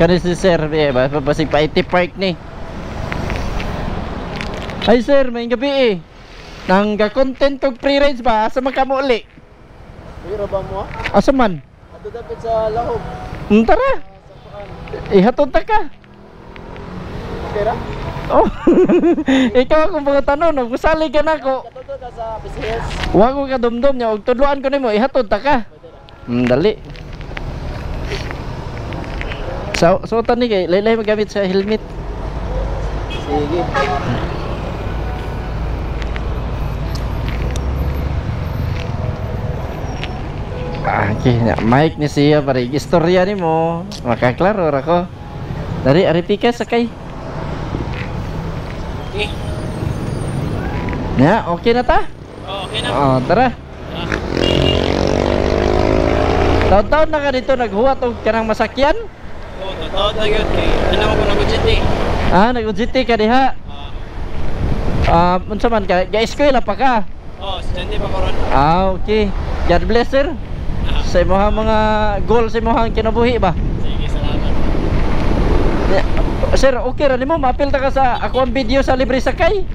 Kani si sir, ba? Papasig pa 80 park ni. Ay sir, may gabi eh. Nang ga-content kog free rides ba? Asa man ka mo uli? Biro ba mo? Asa man? Ato dapat sa lahog. Tara. Ihatod ta ka. Okay ra? Oh. Ikaw akong mga tanong, nagusali ka na ko. Katotoo ka sa PCS. Wa ko ka dumdum niya, og tudloan ko nimo, ihatod ta ka. Dali. So tani kay laylay magamit sa helmet. Sige. Okay, mic ni siya pare. Istorya nimo, makaklaro ra ko. Dari ari pika sakay. Okay. Ya, okay na ta? Okay na. Oh, tara. Taon-taon na ka dito naghuwat og kanang masakyan? Oo, totoo tayo kay ano ko nag-budget eh. Nag-UGT ka diha. Unsa man ka? Ga-eskwela pa ka? Estudyante pa karon. Okay. God bless sir. Sa imong mga goal sa imong kinabuhi ba? Sige, salamat. Sir, okay ra nimo maapil ta ka sa ako ang video sa libre sakay.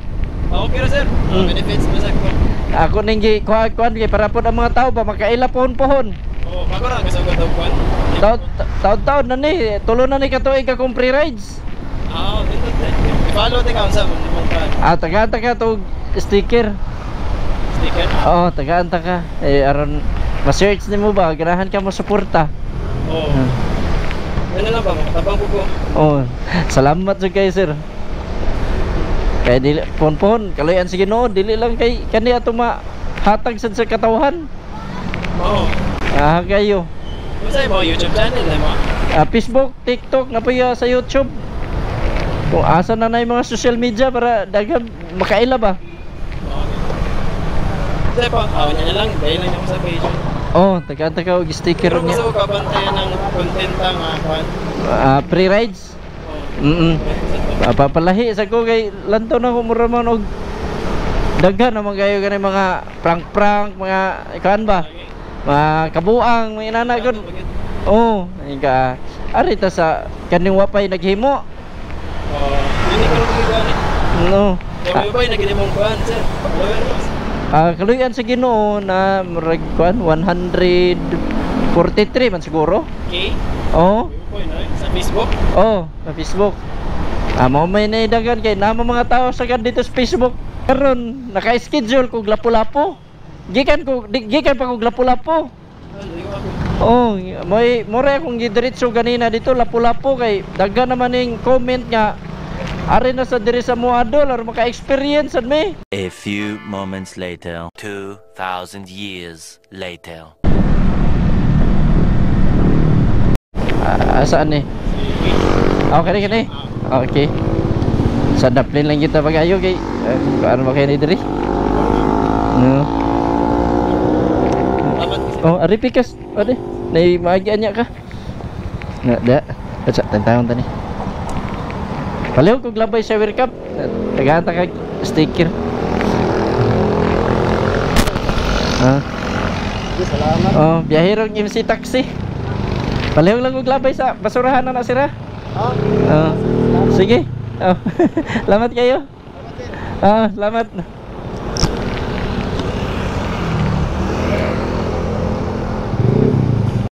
Okay ra sir. Benefits ba sa ko? Ako ning kuan kay para pod ang mga tao ba makaila pohon-pohon. Bago ra gusto ko daw kuan. Taon-taon na ni, tulo na ni katuig ka kung free rides. Dito. Follow te ka unsa mo kuan. Taga-taga to sticker. Sticker. Tagaan ta ka. Aron ma-search nimo ba ganahan ka mo suporta. Ano lang ba? Tabang ko. Salamat sa kay sir. Kaya dili pon kaloyan sige no, dili lang kay kani ato hatag sad sa katawhan. Kayo. Unsa mo YouTube channel mo? Facebook, TikTok na pa sa YouTube. Kung asa na na yung mga social media para daghang makaila ba? Kasi pa, niya lang, dahil lang yung sa page. Taga-taga og sticker Pero niya. gusto ko kabantayan ng content nga kuan. Free rides? Papalahi sa ko kay lantaw na ko mura man og daghan naman kayo gani mga prank-prank, mga ikuan ba? Mga kabuang, mga inana gud. Ka ari ta sa kaning wapay naghimo. Hindi ko gani. No. Yung wapay naghimo kuan, sir. Kaluyan sa Ginoo na murag kuan 143 man siguro. Okay. Sa Facebook? Sa Facebook. Mao may naidagan kay nama mga tao sa dito sa Facebook. Karon naka-schedule kog lapu-lapu. Gikan pa kog lapu-lapu. May more akong gidiretso ganina dito lapu-lapu kay daghan naman ning comment nga ari na sa diri sa Muadol or maka-experience sad me. A few moments later, 2,000 years later. Saan ni? Kani. Okay. Sa daplin lang kita pag-ayo kay ano ba kayo ni diri? No. Ari pikas. Ade. Nay maagian niya ka. Da. Sa tantang tani. Palew kog labay sa World Cup. Tagahanta kag sticker. Salamat. Biyahero ng MC taxi. Palew lang kog labay sa basurahan na sira. Sige. Salamat kayo. Salamat.